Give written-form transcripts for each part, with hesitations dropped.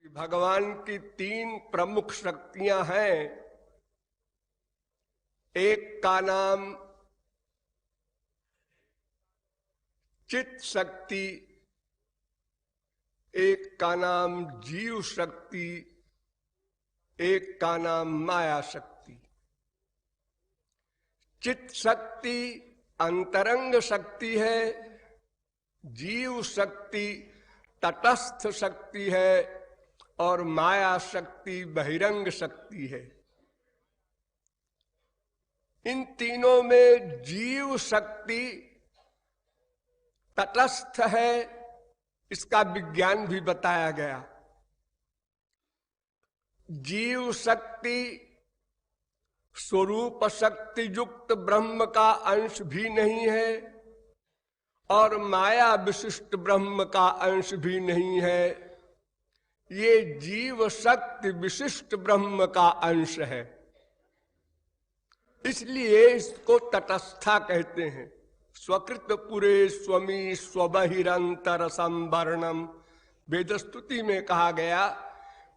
भगवान की तीन प्रमुख शक्तियां हैं। एक का नाम चित्त शक्ति, एक का नाम जीव शक्ति, एक का नाम माया शक्ति। चित्त शक्ति अंतरंग शक्ति है, जीव शक्ति तटस्थ शक्ति है और माया शक्ति बहिरंग शक्ति है। इन तीनों में जीव शक्ति तटस्थ है, इसका विज्ञान भी बताया गया। जीव शक्ति स्वरूप शक्ति युक्त ब्रह्म का अंश भी नहीं है और माया विशिष्ट ब्रह्म का अंश भी नहीं है। ये जीव शक्ति विशिष्ट ब्रह्म का अंश है, इसलिए इसको तटस्था कहते हैं। स्वकृत पुरे स्वमी स्वबहिरंतर संवरणम, वेदस्तुति में कहा गया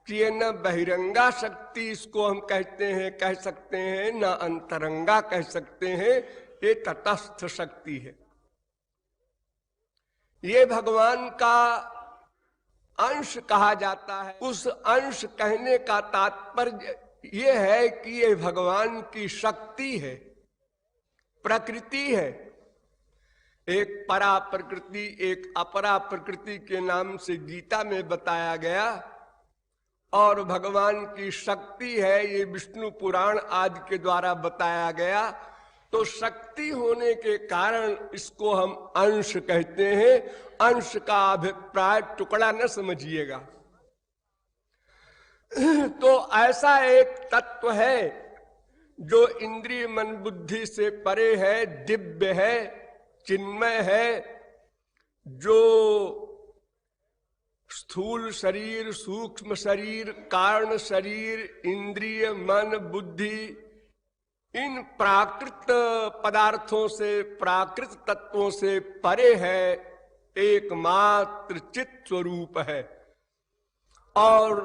कि ये न बहिरंगा शक्ति इसको हम कहते हैं, कह सकते हैं, न अंतरंगा कह सकते हैं, ये तटस्थ शक्ति है। ये भगवान का अंश कहा जाता है। उस अंश कहने का तात्पर्य ये है कि ये भगवान की शक्ति है, प्रकृति है। एक परा प्रकृति, एक अपरा प्रकृति के नाम से गीता में बताया गया। और भगवान की शक्ति है, ये विष्णु पुराण आदि के द्वारा बताया गया। तो शक्ति होने के कारण इसको हम अंश कहते हैं। अंश का अभिप्राय टुकड़ा न समझिएगा। तो ऐसा एक तत्व है जो इंद्रिय मन बुद्धि से परे है, दिव्य है, चिन्मय है, जो स्थूल शरीर, सूक्ष्म शरीर, कारण शरीर, इंद्रिय मन बुद्धि, इन प्राकृत पदार्थों से, प्राकृत तत्वों से परे है, एकमात्र चित्त स्वरूप है। और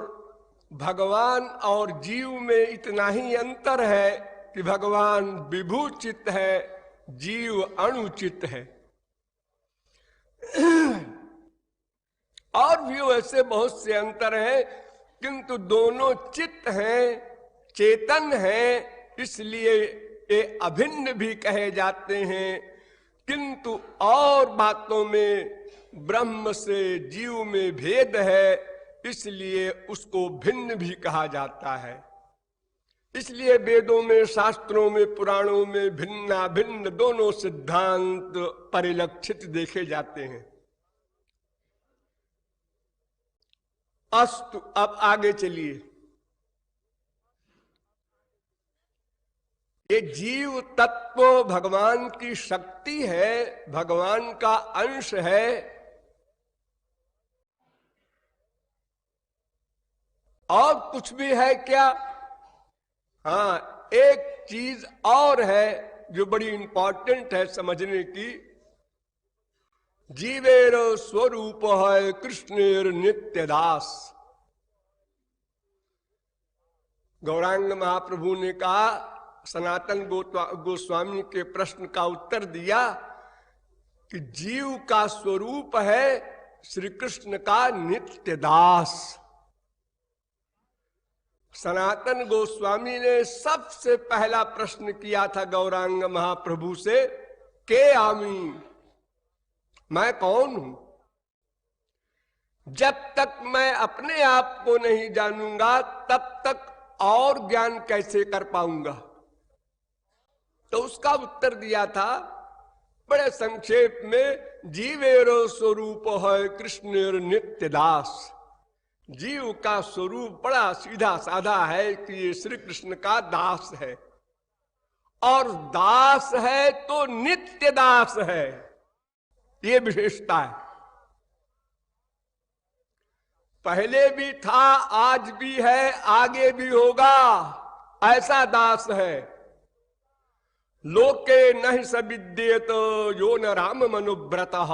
भगवान और जीव में इतना ही अंतर है कि भगवान विभू चित्त है, जीव अणुचित्त है। और भी वैसे बहुत से अंतर हैं, किंतु दोनों चित्त हैं, चेतन हैं, इसलिए ये अभिन्न भी कहे जाते हैं। किंतु और बातों में ब्रह्म से जीव में भेद है, इसलिए उसको भिन्न भी कहा जाता है। इसलिए वेदों में, शास्त्रों में, पुराणों में भिन्ना भिन्न दोनों सिद्धांत परिलक्षित देखे जाते हैं। अस्तु, अब आगे चलिए। ये जीव तत्व भगवान की शक्ति है, भगवान का अंश है। और कुछ भी है क्या? हाँ, एक चीज और है जो बड़ी इंपॉर्टेंट है समझने की। जीवेर स्वरूप है कृष्णेर नित्य दास। गौरांग महाप्रभु ने कहा, सनातन गोस्वामी के प्रश्न का उत्तर दिया कि जीव का स्वरूप है श्री कृष्ण का नित्य दास। सनातन गोस्वामी ने सबसे पहला प्रश्न किया था गौरांग महाप्रभु से, के आमी, मैं कौन हूं? जब तक मैं अपने आप को नहीं जानूंगा तब तक और ज्ञान कैसे कर पाऊंगा? तो उसका उत्तर दिया था बड़े संक्षेप में, जीवेरो स्वरूप है कृष्णेर नित्य दास। जीव का स्वरूप बड़ा सीधा साधा है कि ये श्री कृष्ण का दास है, और दास है तो नित्य दास है, ये विशेषता है। पहले भी था, आज भी है, आगे भी होगा, ऐसा दास है। लोके नहीं सविद्येत यो न राम मनुव्रतः।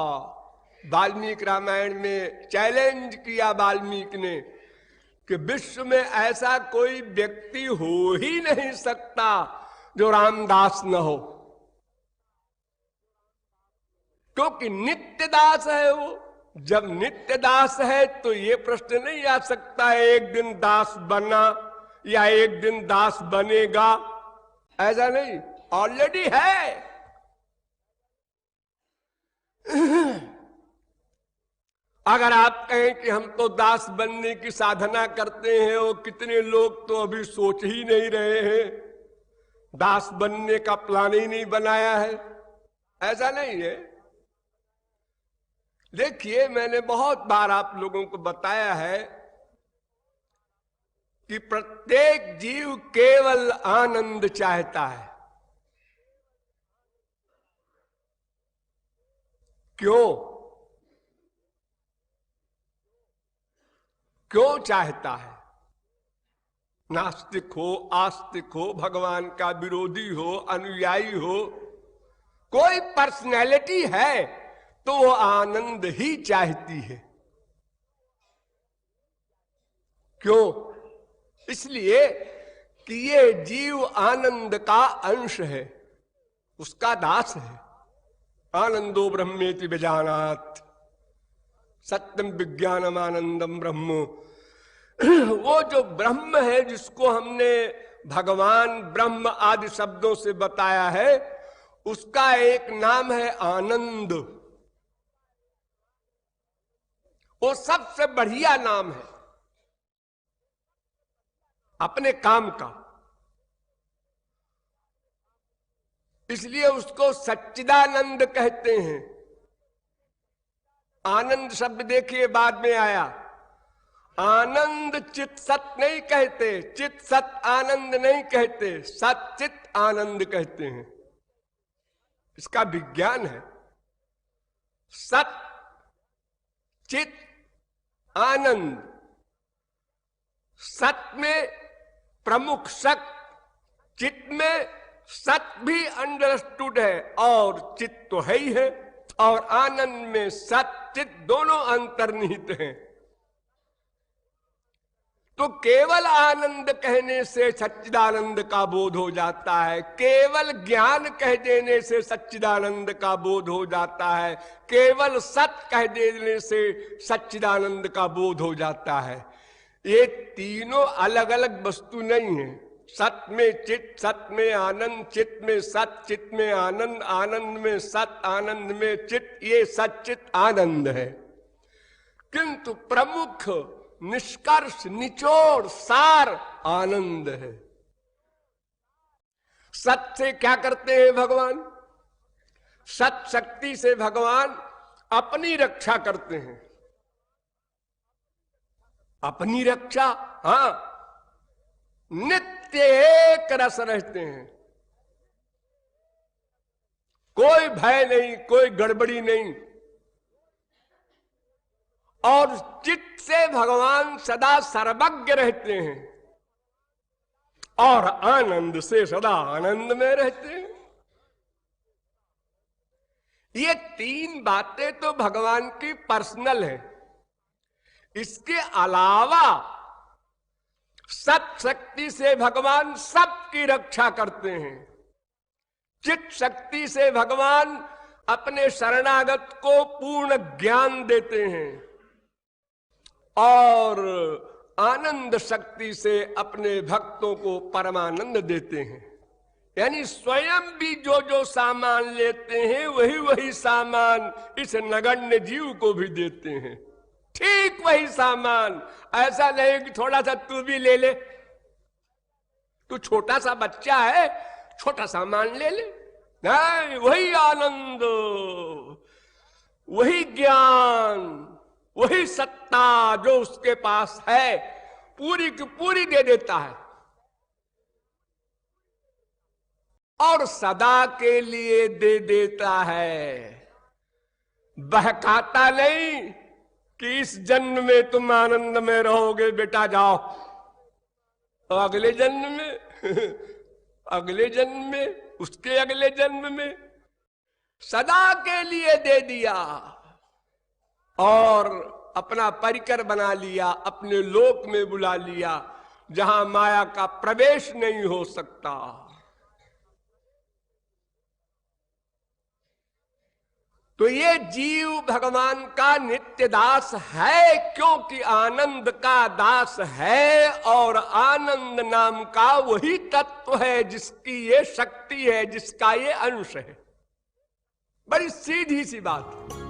वाल्मीकि रामायण में चैलेंज किया वाल्मीकि ने कि विश्व में ऐसा कोई व्यक्ति हो ही नहीं सकता जो रामदास न हो, क्योंकि नित्य दास है वो। जब नित्य दास है तो ये प्रश्न नहीं आ सकता है एक दिन दास बना या एक दिन दास बनेगा, ऐसा नहीं, ऑलरेडी है। अगर आप कहें कि हम तो दास बनने की साधना करते हैं, और कितने लोग तो अभी सोच ही नहीं रहे हैं, दास बनने का प्लान ही नहीं बनाया है, ऐसा नहीं है। देखिए, मैंने बहुत बार आप लोगों को बताया है कि प्रत्येक जीव केवल आनंद चाहता है। क्यों चाहता है? नास्तिक हो, आस्तिक हो, भगवान का विरोधी हो, अनुयायी हो, कोई पर्सनैलिटी है तो वो आनंद ही चाहती है। क्यों? इसलिए कि ये जीव आनंद का अंश है, उसका दास है। आनंदो ब्रह्मेति विजानात सत्यम विज्ञानम आनंदम ब्रह्म। वो जो ब्रह्म है, जिसको हमने भगवान ब्रह्म आदि शब्दों से बताया है, उसका एक नाम है आनंद। वो सबसे बढ़िया नाम है अपने काम का, इसलिए उसको सच्चिदानंद कहते हैं। आनंद शब्द देखिए बाद में आया। आनंद चित सत नहीं कहते, चित सत आनंद नहीं कहते, सत चित आनंद कहते हैं। इसका विज्ञान है। सत चित आनंद, सत में प्रमुख सत, चित में सत भी अंडरस्टूड है और चित तो है ही है, और आनंद में सत चित दोनों अंतर्निहित हैं। तो केवल आनंद कहने से सच्चिदानंद का बोध हो जाता है, केवल ज्ञान कह देने से सच्चिदानंद का बोध हो जाता है, केवल सत कह देने से सच्चिदानंद का बोध हो जाता है। ये तीनों अलग अलग वस्तु नहीं है। सत में चित, सत में आनंद, चित में सत, चित में आनंद, आनंद में सत, आनंद में चित, ये सच्चित आनंद है। किंतु प्रमुख निष्कर्ष, निचोड़, सार आनंद है। सत से क्या करते हैं भगवान? सत शक्ति से भगवान अपनी रक्षा करते हैं। अपनी रक्षा, हां, नित्य एक रस रहते हैं, कोई भय नहीं, कोई गड़बड़ी नहीं। और चित्त से भगवान सदा सर्वज्ञ रहते हैं और आनंद से सदा आनंद में रहते हैं। ये तीन बातें तो भगवान की पर्सनल है। इसके अलावा सत शक्ति से भगवान सबकी रक्षा करते हैं। चित शक्ति से भगवान अपने शरणागत को पूर्ण ज्ञान देते हैं और आनंद शक्ति से अपने भक्तों को परमानंद देते हैं। यानी स्वयं भी जो जो सामान लेते हैं वही वही सामान इस नगण्य जीव को भी देते हैं। ठीक वही सामान, ऐसा नहीं कि थोड़ा सा तू भी ले ले, तू छोटा सा बच्चा है छोटा सामान ले ले, नहीं, वही आनंद, वही ज्ञान, वही सत्ता जो उसके पास है पूरी की पूरी दे देता है और सदा के लिए दे देता है। बहकाता नहीं कि इस जन्म में तुम आनंद में रहोगे बेटा, जाओ, तो अगले जन्म में अगले जन्म में, उसके अगले जन्म में सदा के लिए दे दिया। और अपना परिकर बना लिया, अपने लोक में बुला लिया जहां माया का प्रवेश नहीं हो सकता। तो ये जीव भगवान का नित्य दास है, क्योंकि आनंद का दास है, और आनंद नाम का वही तत्व है जिसकी ये शक्ति है, जिसका ये अंश है। बड़ी सीधी सी बात है।